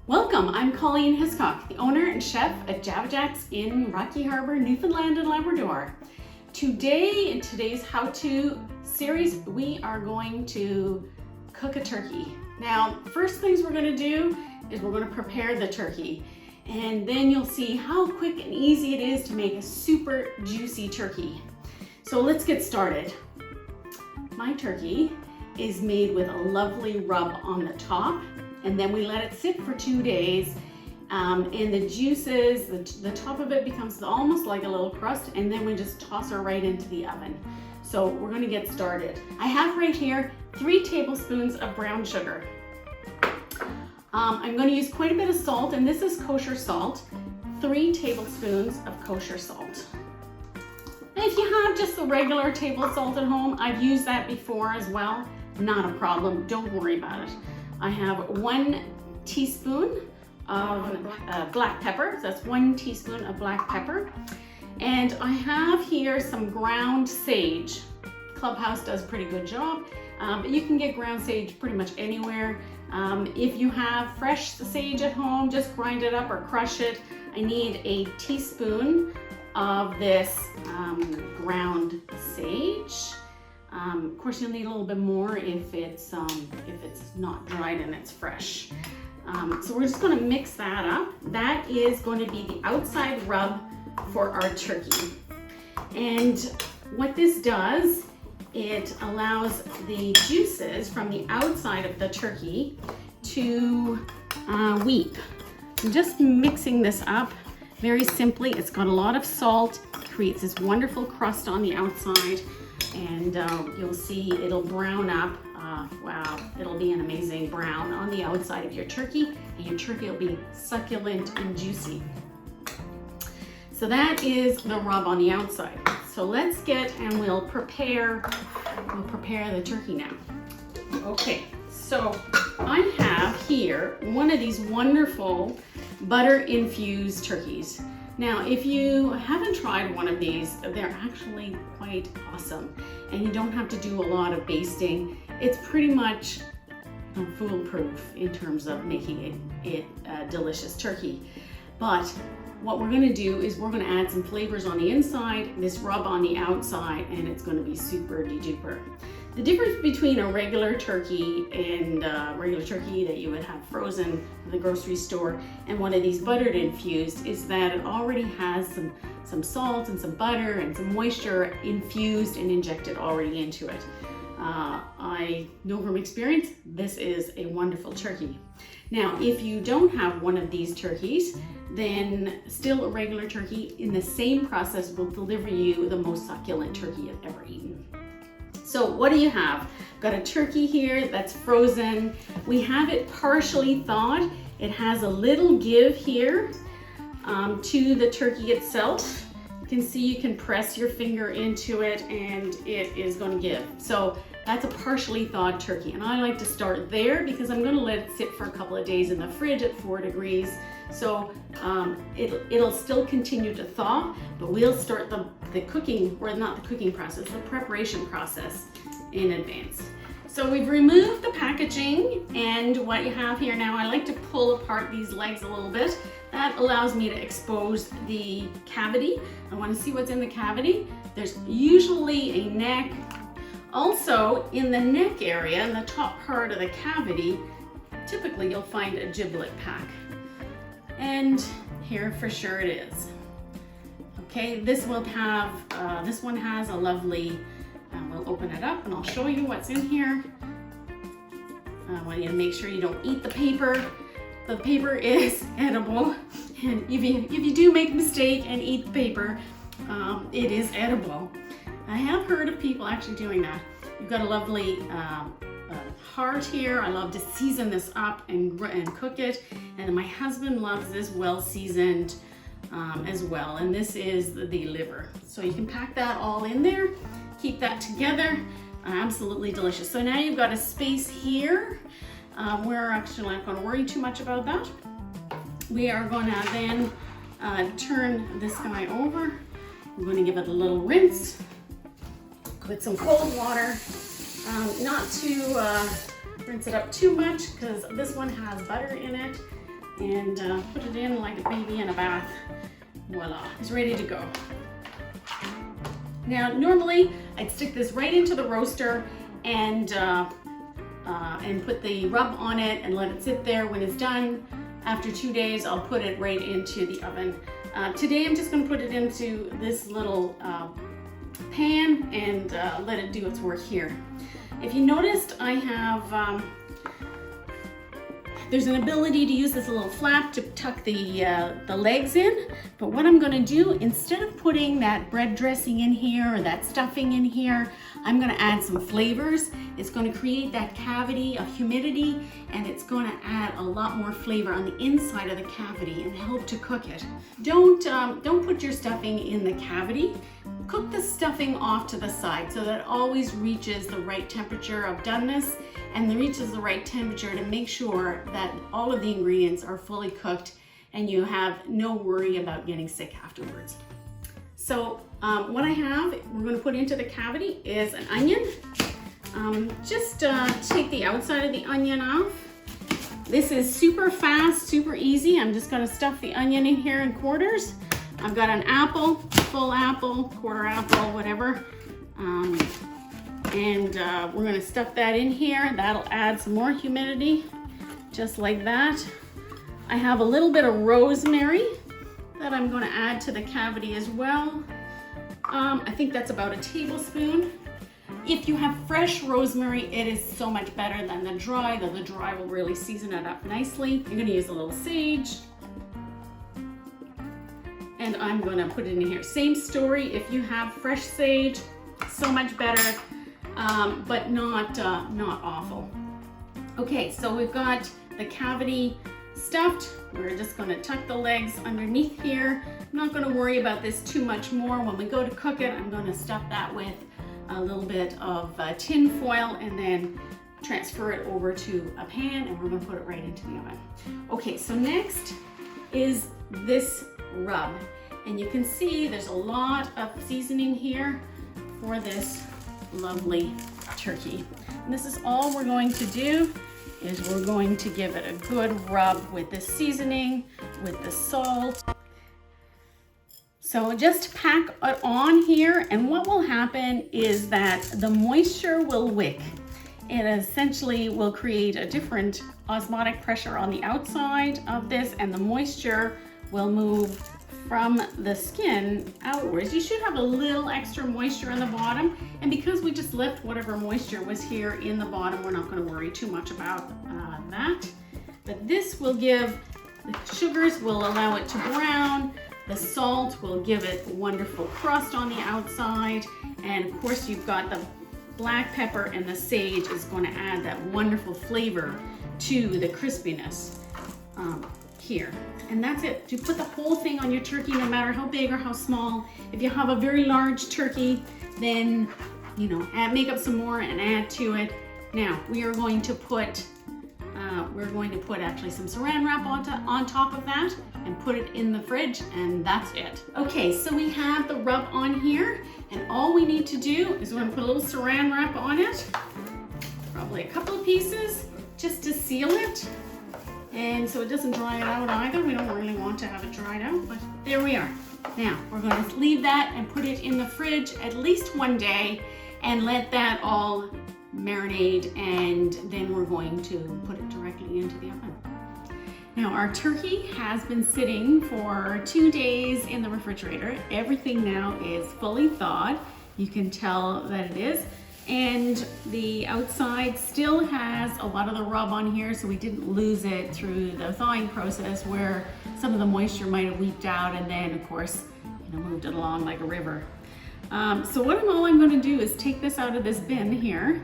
Welcome, I'm Colleen Hiscock, the owner and chef at Java Jacks in Rocky Harbour, Newfoundland and Labrador. Today, in today's how-to series, we are going to cook a turkey. Now, first things we're going to do is we're going to prepare the turkey, and then you'll see how quick and easy it is to make a super juicy turkey. So let's get started. My turkey is made with a lovely rub on the top, and then we let it sit for 2 days, and the juices, the top of it becomes almost like a little crust, and then we just toss her right into the oven. So we're going to get started. I have right here 3 tablespoons of brown sugar. I'm going to use quite a bit of salt, and this is kosher salt. 3 tablespoons of kosher salt. And if you have just the regular table salt at home, I've used that before as well. Not a problem, don't worry about it. I have 1 teaspoon of black pepper. So that's 1 teaspoon of black pepper. And I have here some ground sage. Clubhouse does a pretty good job, but you can get ground sage pretty much anywhere. If you have fresh sage at home, just grind it up or crush it. I need a teaspoon of this ground sage. Of course, you'll need a little bit more if it's not dried and it's fresh. So we're just going to mix that up. That is going to be the outside rub for our turkey. And what this does, it allows the juices from the outside of the turkey to weep. I'm just mixing this up very simply. It's got a lot of salt, creates this wonderful crust on the outside, and you'll see it'll brown up. Wow, it'll be an amazing brown on the outside of your turkey, and your turkey will be succulent and juicy. So that is the rub on the outside. So let's get, and we'll prepare the turkey now. Okay, so I have here one of these wonderful butter infused turkeys. Now, if you haven't tried one of these, they're actually quite awesome, and you don't have to do a lot of basting. It's pretty much foolproof in terms of making it a delicious turkey. But what we're going to do is we're going to add some flavors on the inside, this rub on the outside, and it's going to be super duper. The difference between a regular turkey and regular turkey that you would have frozen in the grocery store and one of these buttered infused is that it already has some salt and some butter and some moisture infused and injected already into it. I know from experience, this is a wonderful turkey. Now, if you don't have one of these turkeys, then still a regular turkey in the same process will deliver you the most succulent turkey you've ever eaten. So what do you have? Got a turkey here that's frozen. We have it partially thawed. It has a little give here to the turkey itself. You can see you can press your finger into it and it is going to give. So that's a partially thawed turkey, and I like to start there because I'm going to let it sit for a couple of days in the fridge at 4 degrees. So it'll still continue to thaw, but we'll start the cooking, or not the cooking process, the preparation process in advance. So we've removed the packaging, and what you have here now, I like to pull apart these legs a little bit. That allows me to expose the cavity. I want to see what's in the cavity. There's usually a neck. Also, in the neck area, in the top part of the cavity, typically you'll find a giblet pack. And here for sure it is. Okay, this will have, this one has a lovely, we'll open it up and I'll show you what's in here. I want you to make sure you don't eat the paper. The paper is edible, and if you do make a mistake and eat the paper, it is edible. I have heard of people actually doing that. You've got a lovely heart here. I love to season this up and cook it, and my husband loves this well seasoned as well, and this is the liver. So you can pack that all in there, keep that together. Absolutely delicious. So now you've got a space here. We're actually not going to worry too much about that. We are going to then turn this guy over. I'm going to give it a little rinse with some cold water, not to rinse it up too much because this one has butter in it. and put it in like a baby in a bath. Voila, it's ready to go. Now, normally I'd stick this right into the roaster and put the rub on it and let it sit there. When it's done, after 2 days, I'll put it right into the oven. Today, I'm just going to put it into this little pan and let it do its work here. If you noticed, I have there's an ability to use this little flap to tuck the legs in, but what I'm gonna do, instead of putting that bread dressing in here or that stuffing in here, I'm gonna add some flavors. It's gonna create that cavity of humidity, and it's gonna add a lot more flavor on the inside of the cavity and help to cook it. Don't put your stuffing in the cavity. Cook the stuffing off to the side so that it always reaches the right temperature of doneness and reaches the right temperature to make sure that all of the ingredients are fully cooked and you have no worry about getting sick afterwards. So what I have, we're going to put into the cavity is an onion. Just take the outside of the onion off. This is super fast, super easy. I'm just going to stuff the onion in here in quarters. I've got an apple, full apple, quarter apple, whatever. We're gonna stuff that in here. That'll add some more humidity, just like that. I have a little bit of rosemary that I'm gonna add to the cavity as well. I think that's about a tablespoon. If you have fresh rosemary, it is so much better than the dry, though the dry will really season it up nicely. You're gonna use a little sage. And I'm gonna put it in here. Same story, if you have fresh sage, so much better, but not awful. Okay, so we've got the cavity stuffed. We're just gonna tuck the legs underneath here. I'm not gonna worry about this too much more. When we go to cook it, I'm gonna stuff that with a little bit of tin foil and then transfer it over to a pan, and we're gonna put it right into the oven. Okay, so next is this rub. And you can see there's a lot of seasoning here for this lovely turkey. And this is all we're going to do, is we're going to give it a good rub with the seasoning, with the salt. So just pack it on here, and what will happen is that the moisture will wick. It essentially will create a different osmotic pressure on the outside of this, and the moisture will move from the skin outwards. You should have a little extra moisture in the bottom, and because we just left whatever moisture was here in the bottom, we're not going to worry too much about that. But this will give, the sugars will allow it to brown, the salt will give it wonderful crust on the outside, and of course you've got the black pepper, and the sage is going to add that wonderful flavor to the crispiness here. And that's it. You put the whole thing on your turkey, no matter how big or how small. If you have a very large turkey, then, you know, make up some more and add to it. Now, we are going to put actually some saran wrap on top of that and put it in the fridge, and that's it. Okay, so we have the rub on here, and all we need to do is we're gonna put a little saran wrap on it, probably a couple of pieces, just to seal it. And so it doesn't dry it out either. We don't really want to have it dried out, but there we are. Now, we're going to leave that and put it in the fridge at least 1 day and let that all marinate, and then we're going to put it directly into the oven. Now, our turkey has been sitting for 2 days in the refrigerator. Everything now is fully thawed. You can tell that it is. And the outside still has a lot of the rub on here, so we didn't lose it through the thawing process where some of the moisture might have leaked out and then of course, you know, moved it along like a river. So all I'm going to do is take this out of this bin here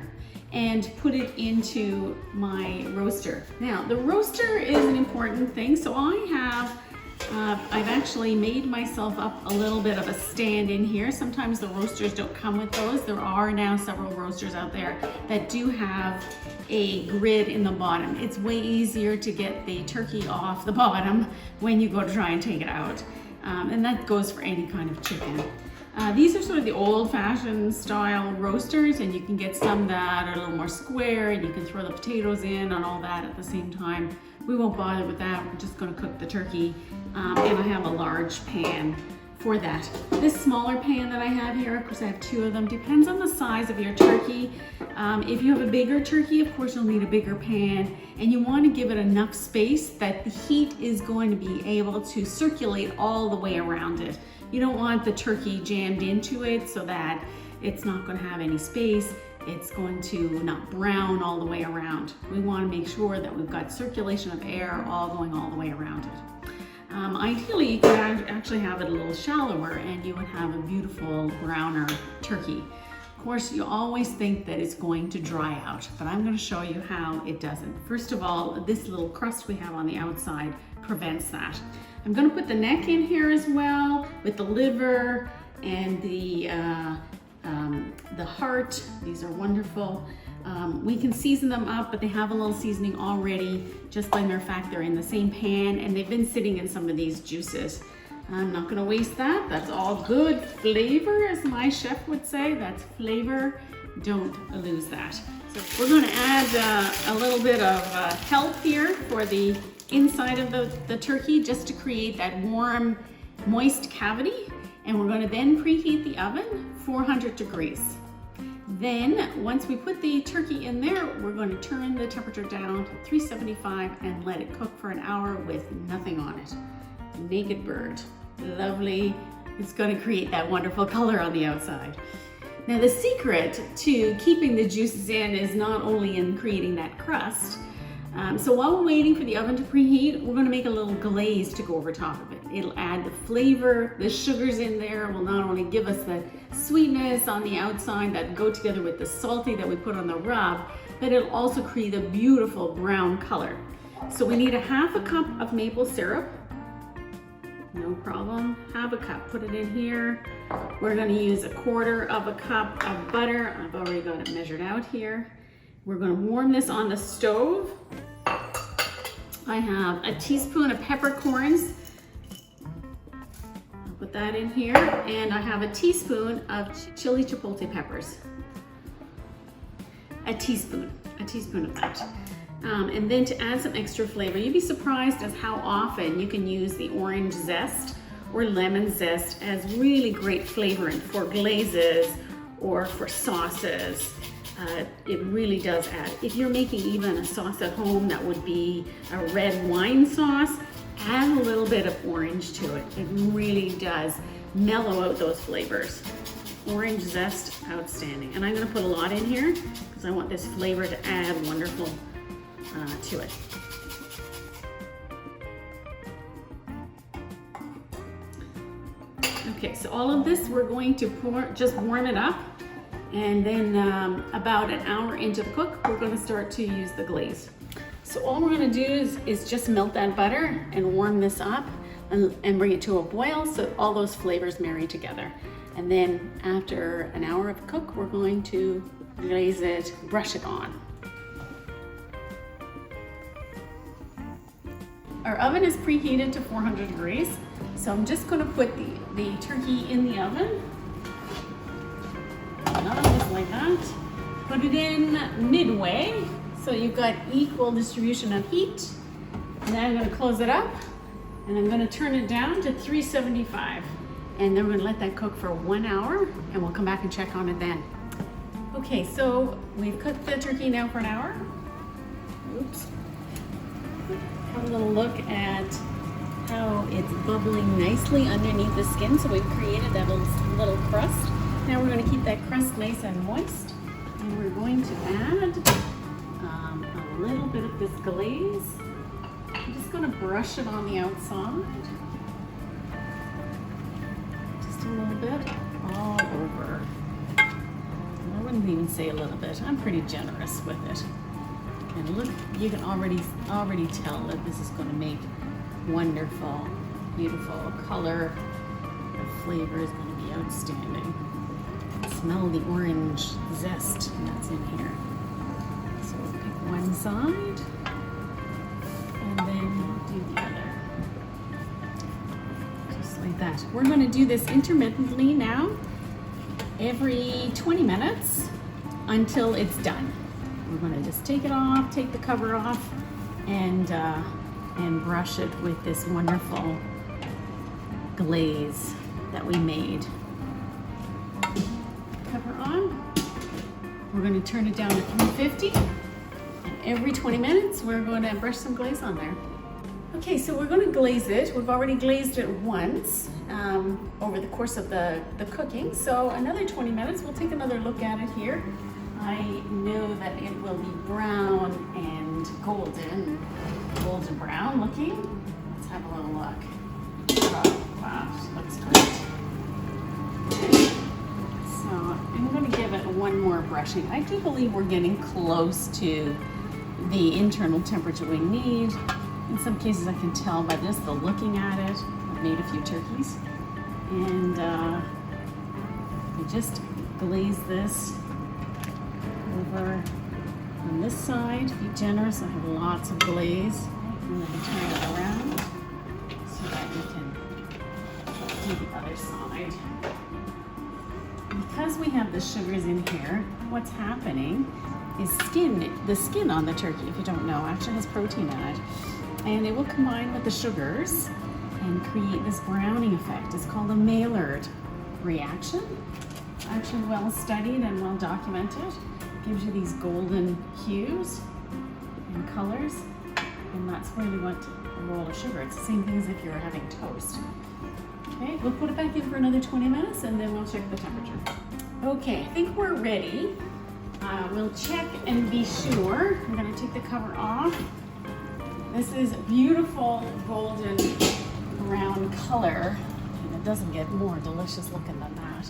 and put it into my roaster. Now, the roaster is an important thing, so I've actually made myself up a little bit of a stand in here. Sometimes the roasters don't come with those. There are now several roasters out there that do have a grid in the bottom. It's way easier to get the turkey off the bottom when you go to try and take it out. And that goes for any kind of chicken. These are sort of the old-fashioned style roasters, and you can get some that are a little more square, and you can throw the potatoes in and all that at the same time. we won't bother with that. We're just gonna cook the turkey. And I have a large pan for that. This smaller pan that I have here, of course I have 2 of them, depends on the size of your turkey. If you have a bigger turkey, of course you'll need a bigger pan, and you want to give it enough space that the heat is going to be able to circulate all the way around it. You don't want the turkey jammed into it so that it's not going to have any space. It's going to not brown all the way around. We want to make sure that we've got circulation of air all going all the way around it. Ideally, you could actually have it a little shallower and you would have a beautiful browner turkey. Of course, you always think that it's going to dry out, but I'm going to show you how it doesn't. First of all, this little crust we have on the outside prevents that. I'm going to put the neck in here as well with the liver and the heart. These are wonderful. We can season them up, but they have a little seasoning already. Just by mere fact, they're in the same pan and they've been sitting in some of these juices. I'm not gonna waste that. That's all good flavor, as my chef would say. That's flavor. Don't lose that. So we're gonna add a little bit of help here for the inside of the turkey, just to create that warm, moist cavity. And we're gonna then preheat the oven 400 degrees. Then, once we put the turkey in there, we're going to turn the temperature down to 375 and let it cook for an hour with nothing on it. Naked bird. Lovely. It's going to create that wonderful color on the outside. Now, the secret to keeping the juices in is not only in creating that crust. So while we're waiting for the oven to preheat, we're going to make a little glaze to go over top of it. It'll add the flavor. The sugars in there will not only give us the sweetness on the outside that go together with the salty that we put on the rub, but it'll also create a beautiful brown color. So we need a ½ cup of maple syrup. No problem. ½ cup. Put it in here. We're going to use a ½ cup of butter. I've already got it measured out here. We're going to warm this on the stove. I have a teaspoon of peppercorns. I'll put that in here. And I have a teaspoon of chili chipotle peppers. A teaspoon of that. And then to add some extra flavor, you'd be surprised as how often you can use the orange zest or lemon zest as really great flavoring for glazes or for sauces. It really does add. If you're making even a sauce at home that would be a red wine sauce, add a little bit of orange to it. It really does mellow out those flavors. Orange zest, outstanding. And I'm gonna put a lot in here because I want this flavor to add wonderful to it. Okay, so all of this we're going to just warm it up. And then about an hour into the cook, we're going to start to use the glaze. So all we're going to do is just melt that butter and warm this up and bring it to a boil so all those flavors marry together. And then after an hour of cook, we're going to glaze it, brush it on. Our oven is preheated to 400 degrees. So I'm just going to put the turkey in the oven. Just like that. Put it in midway so you've got equal distribution of heat. And then I'm going to close it up and I'm going to turn it down to 375. And then we're going to let that cook for 1 hour and we'll come back and check on it then. Okay, so we've cooked the turkey now for an hour. Oops. Have a little look at how it's bubbling nicely underneath the skin. So we've created that little crust. Now we're going to keep that crust nice and moist, and we're going to add a little bit of this glaze. I'm just going to brush it on the outside, just a little bit all over. I wouldn't even say a little bit. I'm pretty generous with it. And look, you can already tell that this is going to make wonderful, beautiful color. The flavor is going to be outstanding. Smell the orange zest that's in here. So we'll pick one side and then do the other. Just like that. We're going to do this intermittently now, every 20 minutes until it's done. We're going to just take it off, take the cover off, and and brush it with this wonderful glaze that we made. Cover on. We're going to turn it down to 350. And every 20 minutes, we're going to brush some glaze on there. Okay, so we're going to glaze it. We've already glazed it once over the course of the cooking. So another 20 minutes, we'll take another look at it here. I know that it will be brown and golden brown looking. Let's have a little look. Oh, wow, looks great. So I'm going to give it one more brushing. I do believe we're getting close to the internal temperature we need. In some cases I can tell by just the looking at it. I've made a few turkeys. And we just glaze this over on this side. Be generous, I have lots of glaze. And then we turn it around so that we can do the other side. Because we have the sugars in here, what's happening is the skin on the turkey, if you don't know, actually has protein in it. And it will combine with the sugars and create this browning effect. It's called a Maillard reaction. Actually well studied and well documented. Gives you these golden hues and colors. And that's really what a roll of sugar. It's the same thing as if you were having toast. Okay, we'll put it back in for another 20 minutes and then we'll check the temperature. Okay, I think we're ready. We'll check and be sure. I'm gonna take the cover off. This is beautiful golden brown color, and it doesn't get more delicious looking than that.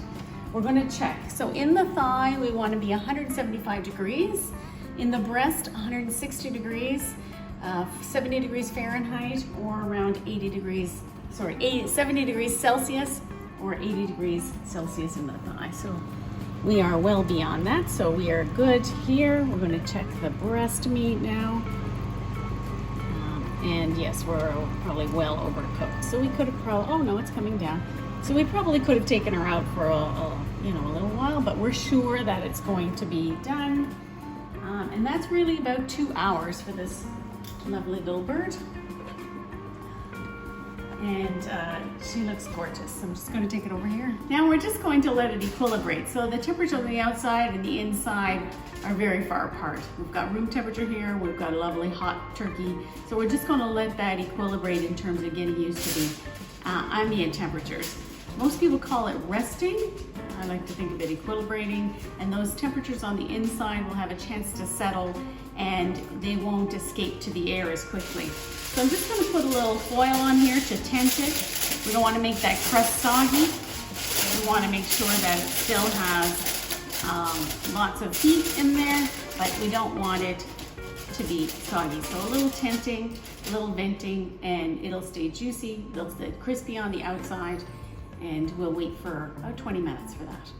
We're gonna check. So in the thigh, we wanna be 175 degrees. In the breast, 160 degrees, 70 degrees Fahrenheit, or around 70 degrees Celsius, or 80 degrees Celsius in the thigh. So we are well beyond that, so we are good here. We're gonna check the breast meat now. And yes, we're probably well overcooked. So we could have probably, oh no, it's coming down. So we probably could have taken her out for a little while, but we're sure that it's going to be done. And that's really about 2 hours for this lovely little bird. And she looks gorgeous. So I'm just going to take it over here. Now we're just going to let it equilibrate. So the temperature on the outside and the inside are very far apart. We've got room temperature here. We've got a lovely hot turkey. So we're just going to let that equilibrate in terms of getting used to the ambient temperatures. Most people call it resting. I like to think of it equilibrating. And those temperatures on the inside will have a chance to settle and they won't escape to the air as quickly. So I'm just going to put a little foil on here to tent it. We don't want to make that crust soggy. We want to make sure that it still has lots of heat in there, but we don't want it to be soggy. So a little tenting, a little venting, and it'll stay juicy. It'll stay crispy on the outside, and we'll wait for about 20 minutes for that.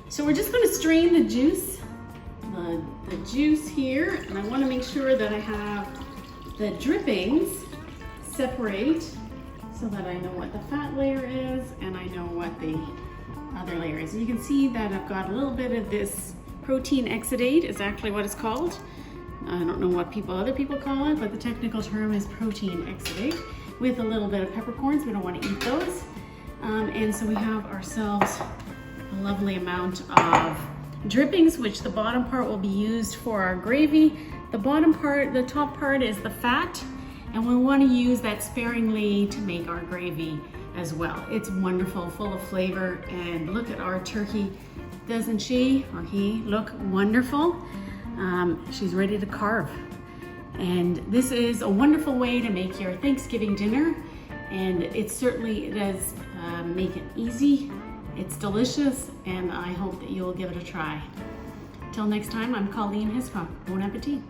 So we're just going to strain the juice, the juice here, and I want to make sure that I have the drippings separate so that I know what the fat layer is and I know what the other layer is. And you can see that I've got a little bit of this protein exudate is actually what it's called. I don't know what other people call it, but the technical term is protein exudate with a little bit of peppercorns. We don't want to eat those. And so we have ourselves a lovely amount of drippings, which the bottom part will be used for our gravy. The top part is the fat, and we want to use that sparingly to make our gravy as well. It's wonderful, full of flavor, and look at our turkey. Doesn't she or he look wonderful? She's ready to carve. And this is a wonderful way to make your Thanksgiving dinner, and it certainly does make it easy. It's delicious, and I hope that you'll give it a try. Till next time, I'm Colleen Hiscock. Bon appetit.